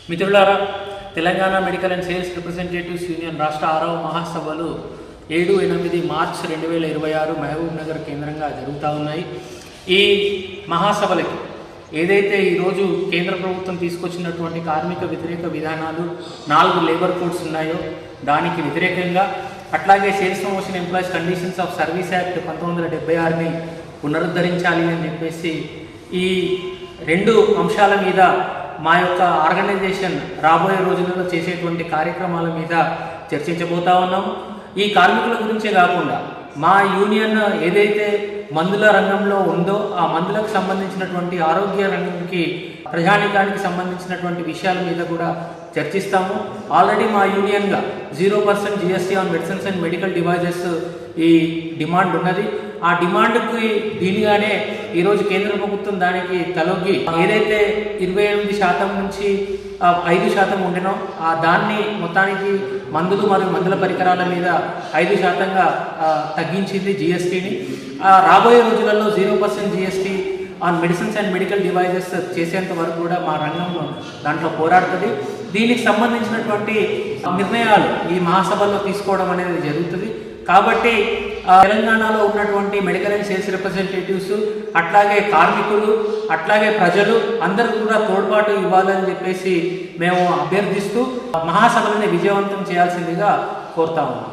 మిత్రులారా, Telangana medical and sales representatives union రాష్ట్ర 6వ మహాసభలు 7-8 మార్చ్ 2026 మహబూబ్ నగర్ కేంద్రంగా జరుగుతూ ఉన్నాయి. ఈ మహాసభలకి ఏదైతే ఈరోజు కేంద్ర ప్రభుత్వం తీసుకొచ్చినటువంటి కార్మిక వ్యతిరేక విధానాలు 4 లేబర్ కోడ్స్ ఉన్నాయో దానికి వ్యతిరేకంగా, అట్లాగే sales promotion employees conditions of service act 1976ని పునరుద్ధరించాలి అని చెప్పేసి ఈ 2 అంశాల మీద మా యొక్క ఆర్గనైజేషన్ రాబోయే రోజులలో చేసేటువంటి కార్యక్రమాల మీద చర్చించబోతా ఉన్నాం. ఈ కార్మికుల గురించే కాకుండా మా యూనియన్ ఏదైతే మందుల రంగంలో ఉందో ఆ మందులకు సంబంధించినటువంటి ఆరోగ్య రంగంకి ప్రజానికానికి సంబంధించినటువంటి విషయాల మీద కూడా చర్చిస్తాము. ఆల్రెడీ మా యూనియన్గా 0% GST on medicines and medical devices ఈ డిమాండ్ ఉన్నది. ఆ డిమాండ్కి దీనిగానే ఈరోజు కేంద్ర ప్రభుత్వం దానికి తలొగ్గి ఏదైతే 28% నుంచి 5% ఉండినో ఆ దాన్ని మొత్తానికి మందులు మరియు మందుల పరికరాల మీద 5%గా తగ్గించింది GSTని. రాబోయే రోజులలో 0% GST on medicines and medical devices చేసేంత వరకు కూడా మా రంగం దాంట్లో పోరాడుతుంది. దీనికి సంబంధించినటువంటి నిర్ణయాలు ఈ మహాసభల్లో తీసుకోవడం అనేది జరుగుతుంది. కాబట్టి తెలంగాణలో ఉన్నటువంటి మెడికల్ అండ్ సేల్స్ రిప్రజెంటేటివ్స్, అట్లాగే కార్మికులు, అట్లాగే ప్రజలు అందరూ కూడా తోడ్పాటు ఇవ్వాలని చెప్పేసి మేము అభ్యర్థిస్తూ మహాసభలని విజయవంతం చేయాల్సిందిగా కోరుతా ఉన్నాం.